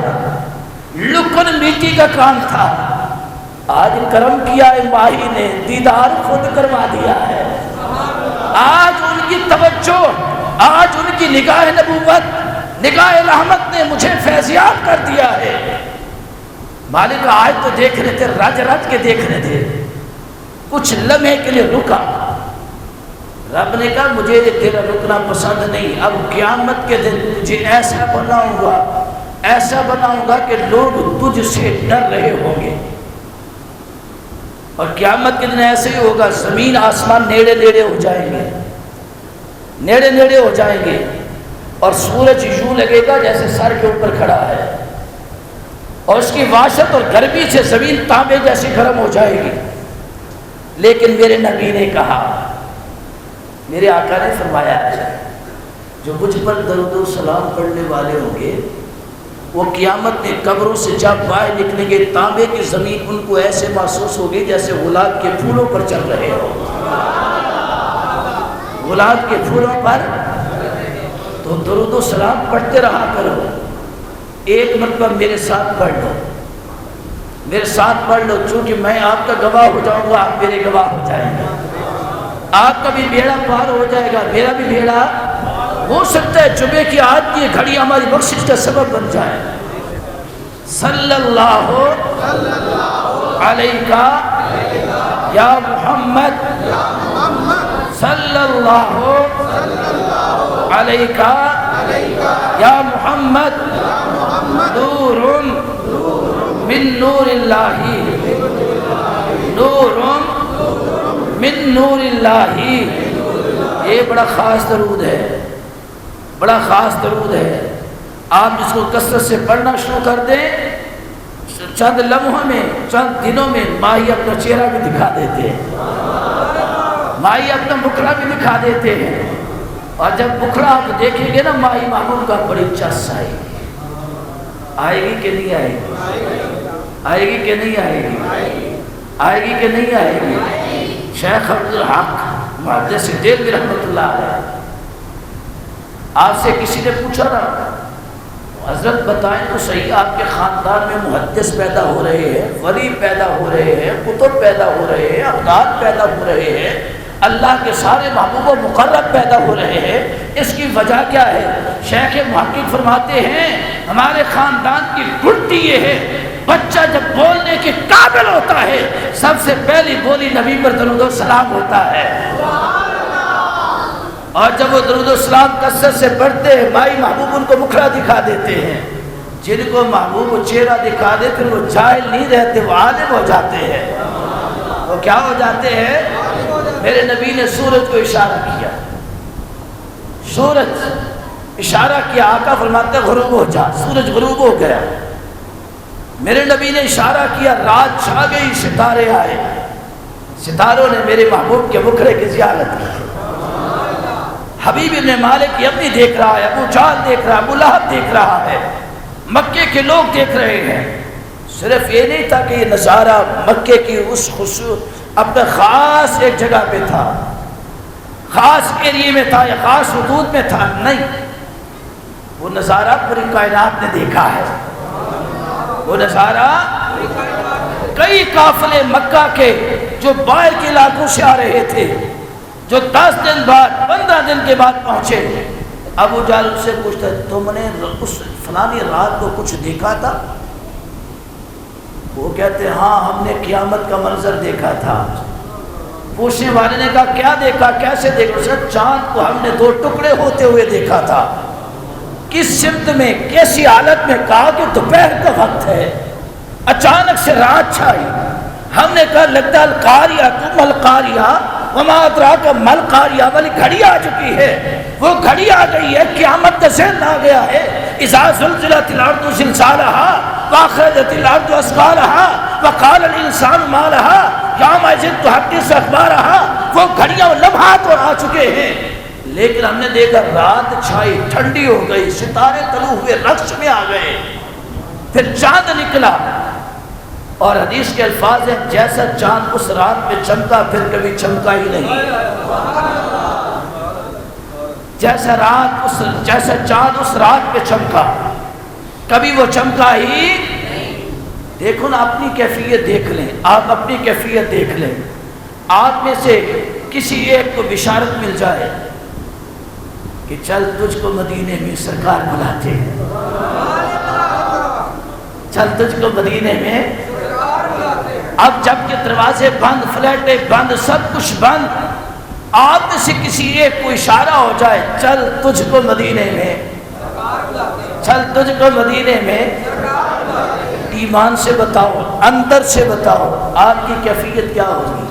لکن میٹی کا کام تھا۔ آج کرم کیا ہے ماہی نے، دیدار خود کروا دیا ہے۔ آج ان کی توجہ، آج ان کی نگاہ نبوت، نگاہ رحمت نے مجھے فیضیاب کر دیا ہے۔ مالک آج تو دیکھنے تھے، رج رج کے دیکھنے تھے، کچھ لمحے کے لیے رکا۔ رب نے کہا مجھے تیرا رکنا پسند نہیں، اب قیامت کے دن تجھے ایسا بناؤں گا کہ لوگ تجھ سے ڈر رہے ہوں گے۔ اور قیامت کے دن ایسے ہی ہوگا، زمین آسمان نیڑے نیڑے ہو جائیں گے، نیڑے نیڑے ہو جائیں گے، اور سورج یوں لگے گا جیسے سر کے اوپر کھڑا ہے، اور اس کی وحشت اور گرمی سے زمین تانبے جیسی گرم ہو جائے گی۔ لیکن میرے نبی نے کہا، میرے آقا نے فرمایا جو مجھ پر درود و سلام پڑھنے والے ہوں گے وہ قیامت میں قبروں سے جب باہر نکلیں گے، تانبے کی زمین ان کو ایسے محسوس ہوگی جیسے گلاب کے پھولوں پر چل رہے ہو، گلاب کے پھولوں پر۔ تو درود و سلام پڑھتے رہا کرو، ایک مرتبہ میرے ساتھ پڑھ لو، میرے ساتھ پڑھ لو، چونکہ میں آپ کا گواہ ہو جاؤں گا، آپ میرے گواہ ہو جائیں گے، آپ کا بھی بیڑا پار ہو جائے گا، میرا بھی بیڑا ہو سکتا ہے جمعے کی آج کی گھڑی ہماری بخشش کا سبب بن جائے۔ صلی اللہ علیہ یا محمد صلی اللہ علیہ یا محمد نور من نور اللہ نور من نور اللہ. یہ بڑا خاص درود ہے، بڑا خاص درود ہے. آپ جس کو کثرت سے پڑھنا شروع کر دیں، چند لمحوں میں، چند دنوں میں ماہی اپنا چہرہ بھی دکھا دیتے ہیں، ماہی اپنا مکھڑا بھی دکھا دیتے ہیں. اور جب مکھڑا آپ دیکھیں گے نا ماہی محبوب کا، بڑی چس آئے گی. آئے گی کہ نہیں آئے گی؟ آئے گی کہ نہیں آئے گی؟ آئے گی کہ نہیں آئے گی؟ شیخ عبدالحق محدث دہلوی رحمۃ اللہ علیہ، آپ سے کسی نے پوچھا نا حضرت بتائیں تو صحیح، آپ کے خاندان میں محدث پیدا ہو رہے ہیں، ولی پیدا ہو رہے ہیں، کتب پیدا ہو رہے ہیں، ابدال پیدا ہو رہے ہیں، اللہ کے سارے محبوب و مقرب پیدا ہو رہے ہیں، اس کی وجہ کیا ہے؟ شیخ محقق فرماتے ہیں ہمارے خاندان کی گھٹی یہ ہے، بچہ جب بولنے کے قابل ہوتا ہے سب سے پہلی بولی نبی پر درود و سلام ہوتا ہے. اور جب وہ درود و سلام کثرت سے پڑھتے ہیں مائی محبوب ان کو مکھڑا دکھا دیتے ہیں. جن کو محبوب کو چہرہ دکھا دے پھر وہ جاہل نہیں رہتے، وہ عالم ہو جاتے ہیں. وہ کیا ہو جاتے ہیں؟ میرے نبی نے سورج کو اشارہ کیا، سورج اشارہ کیا، آقا فرماتے غروب ہو جا، سورج غروب ہو گیا. میرے نبی نے اشارہ کیا، رات چھا گئی، ستارے آئے، ستاروں نے میرے محبوب کے مکھڑے کی زیارت کی. حبیب ابن مالک یمنی دیکھ رہا ہے، ابو جہل دیکھ رہا ہے، ابو لہب دیکھ رہا ہے، مکے کے لوگ دیکھ رہے ہیں. صرف یہ نہیں تھا کہ یہ نظارہ مکے کی اس اپنے خاص ایک جگہ پہ تھا، خاص ایریے میں تھا یا خاص حدود میں تھا، نہیں، وہ نظارہ پوری کائنات نے دیکھا ہے. وہ نظارہ کئی قافلے مکہ کے جو باہر کے علاقوں سے آ رہے تھے، جو 10 دن بعد 15 دن کے بعد پہنچے، ابو جہل سے پوچھتا ہے تم نے اس فلانی رات کو کچھ دیکھا تھا؟ وہ کہتے ہیں ہاں ہم نے قیامت کا منظر دیکھا تھا. پوچھنے والے نے کہا کیا دیکھا، کیسے دیکھا؟ اس نے چاند کو ہم نے 2 ٹکڑے ہوتے ہوئے دیکھا تھا. کس سمت میں، کیسی حالت میں؟ کہا کہ دوپہر کا وقت ہے، اچانک سے رات چھائی. ہم نے کہا لگتا القاریہ تم القاریہ وما ادراک مل قاریہ، والی گھڑی آ چکی ہے، وہ گھڑی آ گئی ہے، قیامت کا ذہن آ گیا ہے. اذا زلزلت الارض زلزالہا واخرجت الارض اثقالہا وقال الانسان ما لہا یومئذ تحدث اخبارہا. وہ گھڑیاں و لمحات اور آ چکے ہیں. لیکن ہم نے دیکھا رات چھائی، ٹھنڈی ہو گئی، ستارے طلوع ہوئے، رقص میں آ گئے، پھر چاند نکلا. اور حدیث کے الفاظ ہیں جیسا چاند اس رات میں چمکا پھر کبھی چمکا ہی نہیں. جیسا چاند اس رات میں چمکا کبھی وہ چمکا ہی. دیکھو نا اپنی کیفیت دیکھ لیں، آپ اپنی کیفیت دیکھ لیں. آپ میں سے کسی ایک کو بشارت مل جائے کہ چل تجھ کو مدینے میں سرکار بلاتے ہیں، چل تجھ کو مدینے میں. اب جب کہ دروازے بند، فلیٹیں بند، سب کچھ بند، آپ میں سے کسی ایک کو اشارہ ہو جائے چل تجھ کو مدینے میں، چل تجھ کو مدینے میں. ایمان سے بتاؤ، اندر سے بتاؤ آپ کی کیفیت کیا ہوگی؟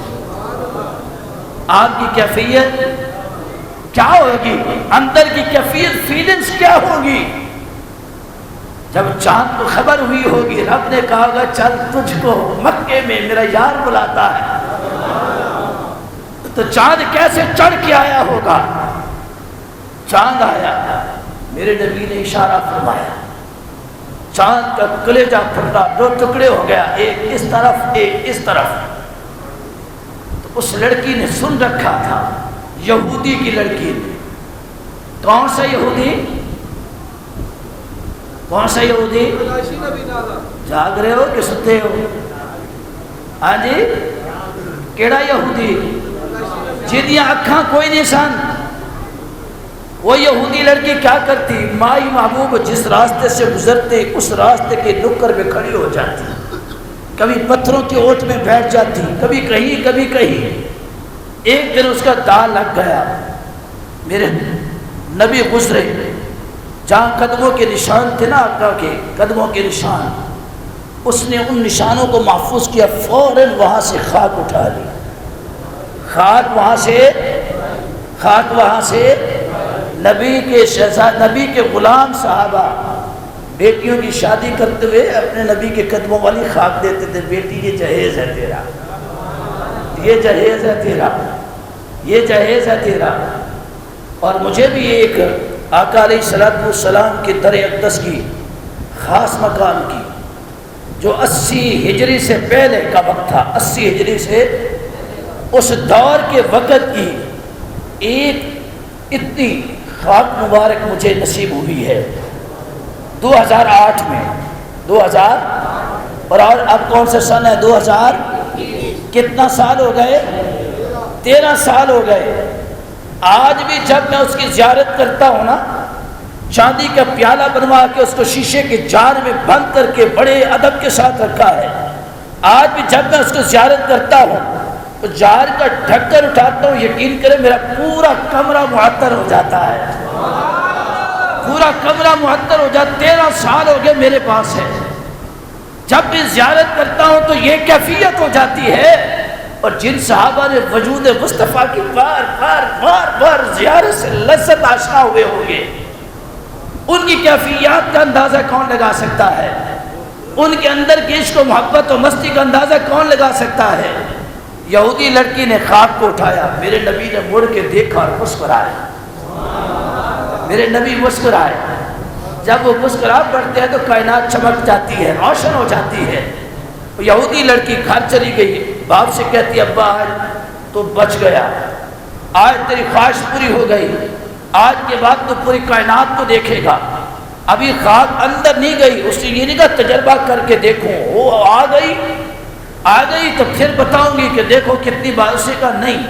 آپ کی کیفیت کیا ہوگی؟ اندر کی کیفیت، فیلنگز کیا ہوگی؟ جب چاند کو خبر ہوئی ہوگی رب نے کہا گا چل تجھ کو مکے میں میرا یار بلاتا ہے، تو چاند کیسے چڑھ کے آیا ہوگا؟ چاند آیا، میرے نبی نے اشارہ فرمایا، چاند کا کلیجہ پھٹا، 2 ٹکڑے ہو گیا، ایک اس طرف ایک اس طرف. تو اس لڑکی نے سن رکھا تھا، یہودی کی لڑکی نے. کون سا یہودی؟ کون سا یہودی؟ جاگ رہے ہو کہ ستے ہو؟ ہاں جی، کیڑا یہودی؟ جدیاں اکھاں کوئی نہیں سن، وہ یہودی لڑکی کیا کرتی، مائی محبوب جس راستے سے گزرتے اس راستے کے نکر میں کھڑی ہو جاتی، کبھی پتھروں کی اوٹ میں بیٹھ جاتی، کبھی کہیں کبھی کہیں۔ ایک دن اس کا داغ لگ گیا، میرے نبی گزرے جہاں قدموں کے نشان تھے نا، آقا کے قدموں کے نشان، اس نے ان نشانوں کو محفوظ کیا، فوراً وہاں سے خاک اٹھا لی، خاک وہاں سے نبی کے شہزاد، نبی کے غلام صحابہ بیٹیوں کی شادی کرتے ہوئے اپنے نبی کے قدموں والی خاک دیتے تھے، بیٹی یہ جہیز ہے تیرا، یہ جہیز ہے تیرا، یہ جہیز ہے تیرا۔ اور مجھے بھی ایک آقا علیہ الصلوۃ والسلام کے در اقدس کی خاص مقام کی، جو 80 ہجری سے پہلے کا وقت تھا، 80 ہجری سے اس دور کے وقت کی ایک اتنی خاک مبارک مجھے نصیب ہوئی ہے 2008 میں، 2000 اور اب کون سے سن ہے، 2000 کتنا سال ہو گئے، 13 سال ہو گئے۔ آج بھی جب میں اس کی زیارت کرتا ہوں نا، چاندی کا پیالہ بنوا کے اس کو شیشے کے جار میں بند کر کے بڑے ادب کے ساتھ رکھا ہے، آج بھی جب میں اس کو زیارت کرتا ہوں تو جار کا ڈھکن اٹھاتا ہوں، یقین کرے میرا پورا کمرہ معطر ہو جاتا ہے، پورا کمرہ معطر ہو جاتا۔ 13 سال ہو گئے میرے پاس ہے، جب بھی زیارت کرتا ہوں تو یہ کیفیت ہو جاتی ہے۔ اور جن صحابہ نے وجود مصطفیٰ کی بار بار بار بار زیارت سے لذت آشنا ہوئے ہوں گے، ان کی کیفیات کا اندازہ کون لگا سکتا ہے، ان کے اندر کی عشق و محبت و مستی کا اندازہ کون لگا سکتا ہے۔ یہودی لڑکی نے خاک کو اٹھایا، میرے نبی نے مڑ کے دیکھا اور مسکرائے، میرے نبی مسکرائے۔ جب وہ مسکرا پڑتے ہیں تو کائنات چمک جاتی ہے، روشن ہو جاتی ہے۔ یہودی لڑکی گھر چلی گئی، باپ سے کہتی ابا آج تو بچ گیا، آج تیری خواہش پوری ہو گئی، آج کے بعد تو پوری کائنات کو دیکھے گا۔ ابھی خاک اندر نہیں گئی، اس نے یہ نہیں کہا تجربہ کر کے دیکھوں، وہ آ گئی تو پھر بتاؤں گی کہ دیکھو کتنی بار۔ اس نے کہا نہیں،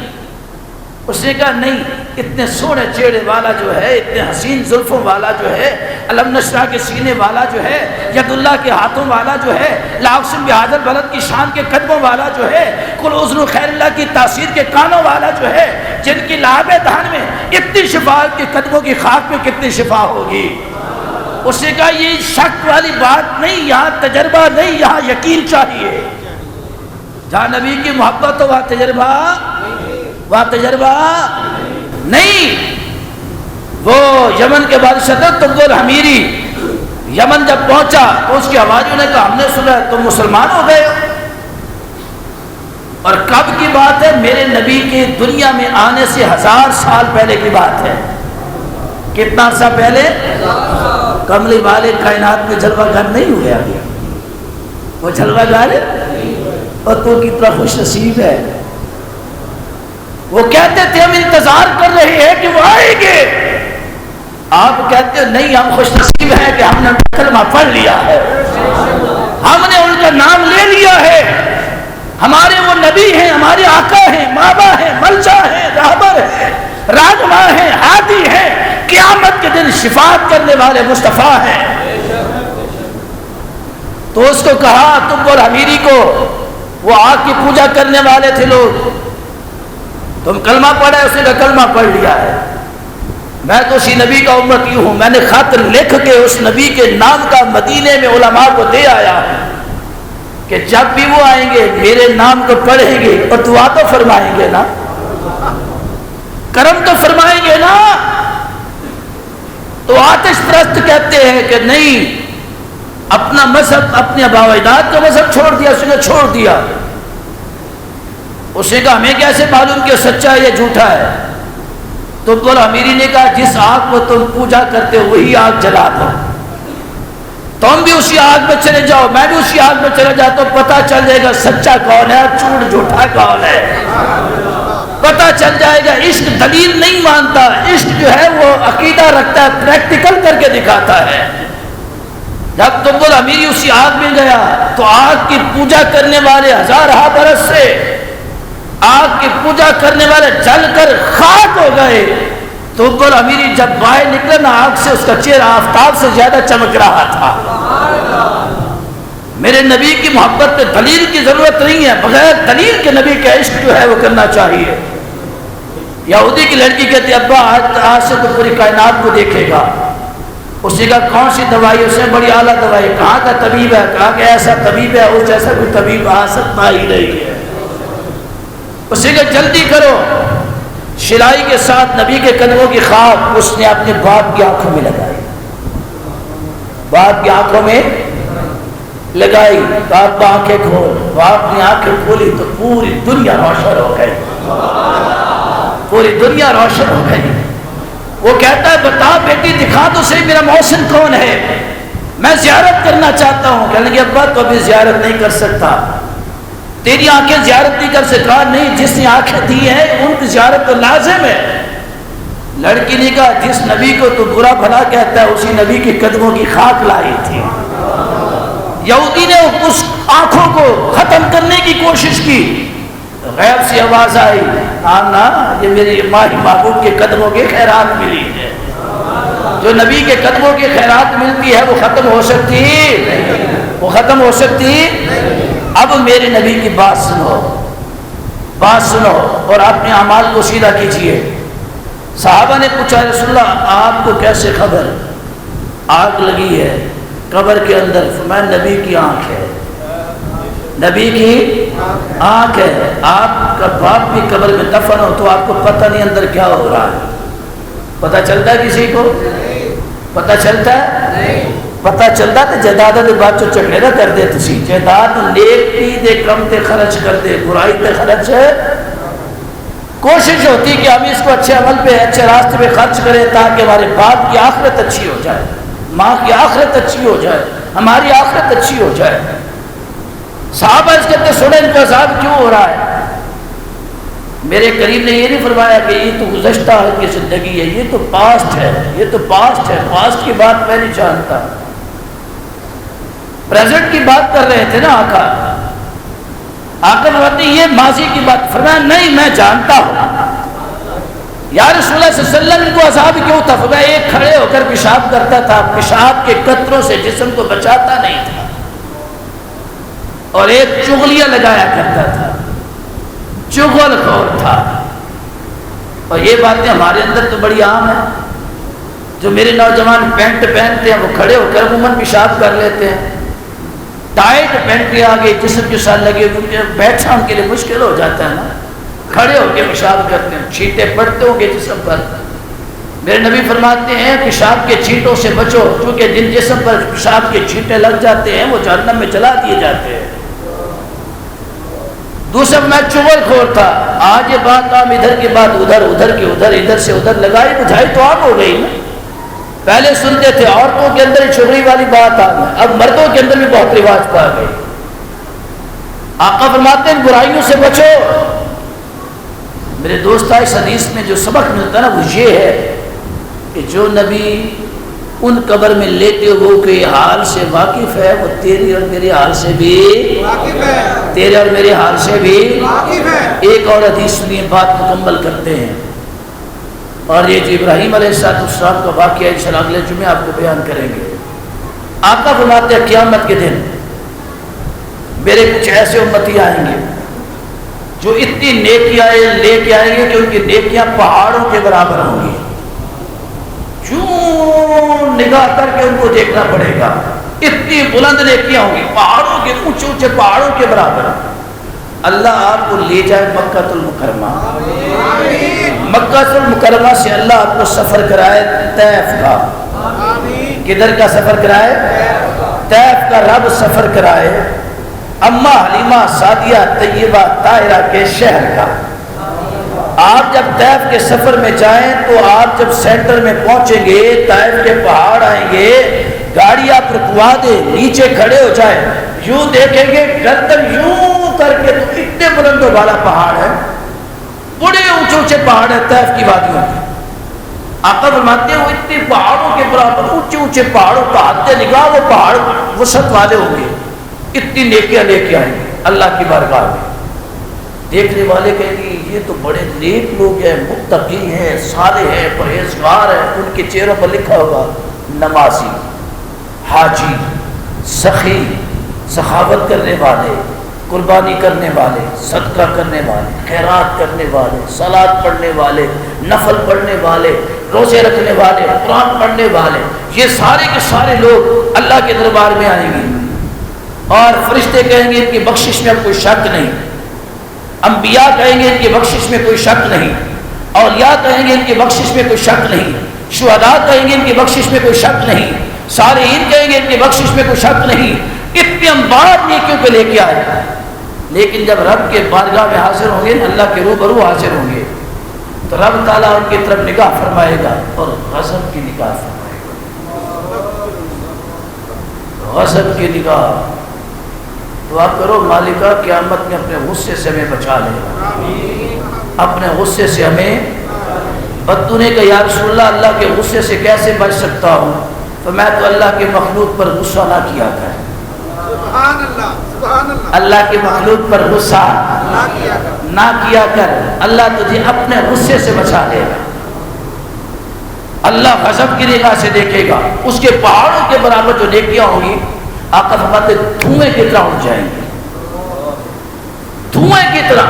اس نے کہا نہیں، اتنے سونے چہرے والا جو ہے، اتنے حسین زلفوں والا جو ہے، علم نشرہ کے سینے والا جو ہے، ید اللہ کے ہاتھوں والا جو ہے، لا اقسم بہذا البلد کی شان کے قدموں والا جو ہے، کل اذن خیر اللہ کی تاثیر کے کانوں والا جو ہے، جن کی لعاب دہن میں اتنی شفا کے قدموں کی خاک میں کتنی شفا ہوگی۔ اس نے کہا یہ شک والی بات نہیں، یہاں تجربہ نہیں، یہاں یقین چاہیے۔ جہاں نبی کی محبت ہو وہاں تجربہ نہیں۔ وہ یمن کے بادشاہ تھا تغ الحمیری، یمن جب پہنچا تو اس کی آوازوں نے کہا ہم نے سنا تم مسلمان ہو گئے ہو۔ اور کب کی بات ہے؟ میرے نبی کے دنیا میں آنے سے 1000 سال پہلے کی بات ہے۔ کتنا عرصہ پہلے؟ کملی والے کائنات میں جلوہ گر نہیں ہوئے آگے، وہ جلوہ گر اور تو کتنا خوش نصیب ہے۔ وہ کہتے تھے ہم انتظار کر رہے ہیں کہ وہ آئیں گے، آپ کہتے ہیں نہیں ہم خوش نصیب ہیں کہ ہم نے کلمہ پڑھ لیا ہے، ہم نے ان کا نام لے لیا ہے، ہمارے وہ نبی ہیں، ہمارے آقا ہیں، مابا ہیں، ملجا ہیں، راہبر ہیں، راہنما ہیں، ہادی ہیں، قیامت کے دن شفاعت کرنے والے مصطفیٰ ہیں۔ تو اس کو کہا تم اور امیری کو، وہ آگ کی پوجا کرنے والے تھے لوگ، تم کلمہ پڑھا ہے؟ اس نے کلمہ پڑھ لیا ہے، میں تو اسی نبی کا امتی ہوں، میں نے خط لکھ کے اس نبی کے نام کا مدینے میں علماء کو دے آیا کہ جب بھی وہ آئیں گے میرے نام کو پڑھیں گے اور دعا تو فرمائیں گے نا، کرم تو فرمائیں گے نا۔ تو آتش پرست کہتے ہیں کہ نہیں، اپنا مذہب، اپنے آباء و اجداد کا مذہب چھوڑ دیا، اس نے چھوڑ دیا۔ اس نے کہا ہمیں کیسے معلوم کہ سچا ہے یا جھوٹا ہے؟ تو بولا امیری نے کہا جس آگ کو تم پوجا کرتے ہو وہی آگ جلا دو، تم بھی اسی آگ میں چلے جاؤ، میں بھی اسی آگ میں چلے جاتا ہوں، پتہ چل جائے گا سچا کون ہے اور جھوٹ جھوٹا کون ہے، پتہ چل جائے گا۔ عشق دلیل نہیں مانتا، عشق جو ہے وہ عقیدہ رکھتا ہے، پریکٹیکل کر کے دکھاتا ہے۔ جب تم بولا امیری اسی آگ میں گیا تو آگ کی پوجا کرنے والے 1000 برس سے آگ کی پوجا کرنے والے جل کر خاک ہو گئے، تو اوپر امیری جب باہر نکلا نا آنکھ سے، اس کا چہرہ آفتاب سے زیادہ چمک رہا تھا۔ میرے نبی کی محبت پہ دلیل کی ضرورت نہیں ہے، بغیر دلیل کے نبی کا عشق جو ہے وہ کرنا چاہیے۔ یہودی کی لڑکی کہتی ابا آج سے تو پوری کائنات کو دیکھے گا۔ اس نے کہا کون سی دوائی؟ اس نے بڑی اعلیٰ دوائی۔ کہاں کا طبیب ہے؟ کہا کہ ایسا طبیب ہے، اس جیسا کوئی طبیب آ سکتا ہی نہیں ہے۔ اس نے کہا جلدی کرو۔ شلائی کے ساتھ نبی کے قدموں کی خاک اس نے اپنے باپ کی آنکھوں میں لگائی، باپ کی آنکھوں میں لگائی۔ باپ آنکھیں کھول، باپ نے آنکھیں کھولی تو پوری دنیا روشن ہو گئی، پوری دنیا روشن ہو گئی۔ وہ کہتا ہے بتا بیٹی دکھا تو صحیح میرا محسن کون ہے، میں زیارت کرنا چاہتا ہوں۔ کہنے لگے ابا تو ابھی زیارت نہیں کر سکتا، تیری آنکھیں زیارت نہیں کر سکتا۔ نہیں، جس نے آنکھیں دی ہیں ان کی زیارت تو لازم ہے۔ لڑکی نے کہا جس نبی کو تو برا بھلا کہتا ہے اسی نبی کے قدموں کی خاک لائی تھی۔ یہودی نے اس آنکھوں کو ختم کرنے کی کوشش کی، غیب سے آواز آئی آنا یہ میری ماہی محبوب کے قدموں کے خیرات ملی ہے۔ جو نبی کے قدموں کے خیرات ملتی ہے وہ ختم ہو سکتی، وہ ختم ہو سکتی۔ اب میرے نبی کی بات سنو، بات سنو اور اپنے اعمال کو سیدھا کیجیے۔ صحابہ نے پوچھا رسول اللہ آپ کو کیسے خبر؟ آگ لگی ہے قبر کے اندر، فرمایا نبی کی آنکھ ہے، نبی کی آنکھ ہے۔ آپ کا باپ بھی قبر میں دفن ہو تو آپ کو پتہ نہیں اندر کیا ہو رہا ہے، پتہ چلتا ہے کسی کو؟ پتہ چلتا ہے؟ پتہ چلتا تو جائیداد دے بعد چو چکڑے نہ کر دے تسی، جائیداد نیک تی دے کم تے خرچ کر دے، برائی تے خرچ ہے۔ کوشش ہوتی کہ ہم اس کو اچھے عمل پہ اچھے راستے پہ خرچ کریں تاکہ ہمارے باپ کی آخرت اچھی ہو جائے، ماں کی آخرت اچھی ہو جائے، ہماری آخرت اچھی ہو جائے۔ صحابہ اس کہتے سنیں ان کا عذاب کیوں ہو رہا ہے؟ میرے کریم نے یہ نہیں فرمایا کہ یہ تو گزشتہ کی زندگی ہے، یہ تو پاسٹ ہے، یہ تو پاسٹ ہے، پاسٹ کی بات میں نہیں جانتا، پریزنٹ کی بات کر رہے تھے نا آقا۔ آقا فرماتے یہ ماضی کی بات، فرمایا نہیں میں جانتا ہوں۔ یا رسول اللہ صلی اللہ علیہ وسلم کو عذاب کیوں تھا؟ فرمایا ایک کھڑے ہو کر پیشاب کرتا تھا، پیشاب کے قطروں سے جسم کو بچاتا نہیں تھا، اور ایک چغلیاں لگایا کرتا تھا، چغل خور تھا۔ اور یہ باتیں ہمارے اندر تو بڑی عام ہیں، جو میرے نوجوان پینٹ پہنتے ہیں وہ کھڑے ہو کر عموماً پیشاب کر لیتے ہیں، ٹائٹ پینٹ آگے جسم کے ساتھ لگے بیٹھنا ان کے لیے مشکل ہو جاتا ہے نا، کھڑے ہو کے پیشاب کرتے ہیں، چھینٹے پڑتے ہوں گے جسم پر۔ میرے نبی فرماتے ہیں پیشاب کے چھینٹوں سے بچو، کیونکہ جن جسم پر پیشاب کے چھینٹے لگ جاتے ہیں وہ جہنم میں جلا دیے جاتے ہیں۔ دوسرا میں چغل خور تھا، آج یہ بات عام، ادھر کی بات ادھر، ادھر کی ادھر، ادھر سے ادھر لگائی بجھائی تو عام ہو گئی نا۔ پہلے سنتے تھے عورتوں کے اندر ہی چغلی والی بات آ گئی، اب مردوں کے اندر بھی بہت رواج پا گئی۔ آقا فرماتے ہیں برائیوں سے بچو۔ میرے دوست اس حدیث میں جو سبق ملتا ہے نا وہ یہ ہے کہ جو نبی ان قبر میں لیتے ہو کے حال سے واقف ہے وہ تیری اور میرے حال سے بھی واقف ہے، تیرے اور میرے حال سے بھی واقف ہے۔ ایک اور حدیث سنیے، بات مکمل کرتے ہیں، اور یہ جو ابراہیم علیہ السلام کا واقعہ انشاءاللہ اگلے جمعے آپ کو بیان کریں گے۔ آقا فرماتے ہیں قیامت کے دن میرے کچھ ایسے امتی آئیں گے جو اتنی نیکیاں لے کے آئیں گے کہ ان کی نیکیاں پہاڑوں کے برابر ہوں گی، چون نگاہ کر کے ان کو دیکھنا پڑے گا، اتنی بلند نیکیاں ہوں گی، پہاڑوں کے اونچے اونچے پہاڑوں کے برابر۔ اللہ آپ کو لے جائے مکہ المکرمہ، مکہ المکرمہ سے اللہ آپ کو سفر کرائے طیف کا، کدھر کا سفر کرائے؟ طیف کا رب سفر کرائے اماں حلیمہ سعدیہ طیبہ طاہرہ کے شہر کا۔ آپ جب طیف کے سفر میں جائیں تو آپ جب سینٹر میں پہنچیں گے، طیف کے پہاڑ آئیں گے، گاڑی آپ رکوا دے، نیچے کھڑے ہو جائیں، یوں دیکھیں گے گردن یوں کر کے تو اتنے بلند و بالا پہاڑ ہے، بڑے اونچے اونچے پہاڑ ہیں طیف کی وادیوں میں۔ آقا فرماتے ہیں وہ اتنے پہاڑوں کے برابر اونچے اونچے پہاڑوں کا حد نگاہ وہ پہاڑ وسعت والے ہوں گے، اتنی نیکیاں لے کے آئیں گے اللہ کی بارگاہ میں۔ دیکھنے والے کہیں گے یہ تو بڑے نیک لوگ ہیں، متقی ہیں، صالح ہیں، پرہیزگار ہیں. ان کے چہروں پر لکھا ہوگا نمازی، حاجی، سخی، سخاوت کرنے والے، قربانی کرنے والے، صدقہ کرنے والے، خیرات کرنے والے، صلاۃ پڑھنے والے، نفل پڑھنے والے، روزے رکھنے والے، قرآن پڑھنے والے. یہ سارے کے سارے لوگ اللہ کے دربار میں آئیں گے اور فرشتے کہیں گے ان کی بخشش میں اب کوئی شک نہیں، انبیاء کہیں گے ان کی بخشش میں کوئی شک نہیں، اولیاء کہیں گے ان کی بخشش میں کوئی شک نہیں، شہداء کہیں گے ان کی بخشش میں کوئی شک نہیں، صالحین کہیں گے ان کی بخشش میں کوئی شک نہیں. اتنے انبار نیکیوں پہ لے کے آئے. لیکن جب رب کے بارگاہ میں حاضر ہوں گے، اللہ کے روبرو حاضر ہوں گے، تو رب تعالیٰ ان کی طرف نگاہ فرمائے گا اور غضب کی نگاہ فرمائے گا. غضب کی نگاہ. دعا کرو مالکہ قیامت میں اپنے غصے سے ہمیں بچا لے، اپنے غصے سے ہمیں. بدو نے کہا یا رسول اللہ کے غصے سے کیسے بچ سکتا ہوں؟ تو میں تو اللہ کے مخلوق پر غصہ نہ کیا کر. سبحان اللہ، سبحان اللہ. اللہ کے مخلوق پر غصہ نہ کیا کر، اللہ تجھے اپنے غصے سے بچا لے گا. اللہ غضب کی نگاہ سے دیکھے گا. اس کے پہاڑوں کے برابر جو نیکیاں ہوں گی آقا فرماتے دھوئیں کی طرح اٹھ جائیں گے، دھوئیں کی طرح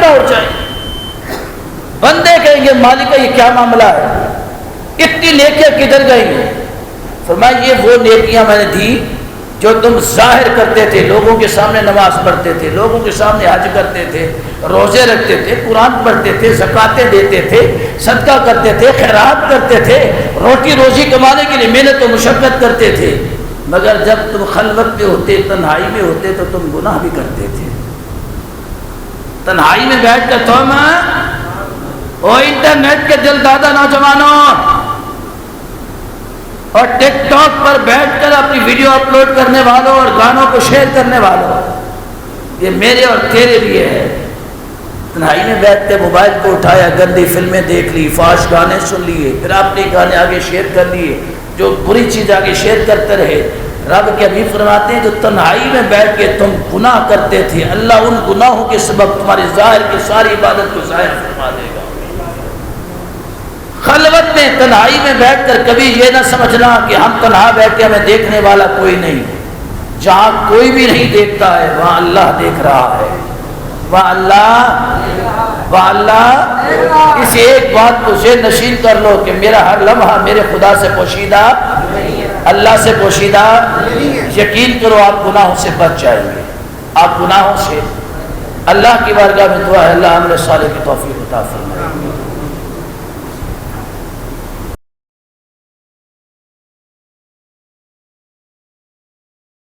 اٹھ جائیں گے. بندے کہیں گے مالکہ یہ کیا معاملہ ہے، اتنی نیکیاں کدھر گئی؟ فرمایا یہ وہ نیکیاں میں نے دی جو تم ظاہر کرتے تھے، لوگوں کے سامنے نماز پڑھتے تھے، لوگوں کے سامنے حج کرتے تھے، روزے رکھتے تھے، قرآن پڑھتے تھے، زکاتیں دیتے تھے، صدقہ کرتے تھے، خیرات کرتے تھے، روٹی روزی کمانے کے لیے محنت و مشقت کرتے تھے. مگر جب تم خلوت میں ہوتے، تنہائی میں ہوتے تو تم گناہ بھی کرتے تھے. تنہائی میں بیٹھ کر تم انٹرنیٹ کے دل دادا نوجوانوں اور ٹک ٹاک پر بیٹھ کر اپنی ویڈیو اپلوڈ کرنے والوں اور گانوں کو شیئر کرنے والوں، یہ میرے اور تیرے لیے ہے. تنہائی میں بیٹھ کے موبائل کو اٹھایا، گندی فلمیں دیکھ لی، فاش گانے سن لیے، پھر اپنے گانے آگے شیئر کر لیے، جو بری چیز آگے شیئر کرتے رہے. رب کے حبیب فرماتے ہیں جو تنہائی میں بیٹھ کے تم گناہ کرتے تھے، اللہ ان گناہوں کے سبب تمہاری ظاہر کی ساری عبادت کو ظاہر فرما دے گا. خلوت میں تنہائی میں بیٹھ کر کبھی یہ نہ سمجھنا کہ ہم تنہا بیٹھے ہمیں دیکھنے والا کوئی نہیں. جہاں کوئی بھی نہیں دیکھتا ہے وہاں اللہ دیکھ رہا ہے، وہاں اللہ. اس ایک بات کو ذہن نشین کر لو کہ میرا ہر لمحہ میرے خدا سے پوشیدہ، اللہ سے پوشیدہ. یقین کرو آپ گناہوں سے بچ جائیں گے. آپ گناہوں سے اللہ کی بارگاہ میں دعا ہے اللہ عمل صالح کی توفیق عطا فرمائے.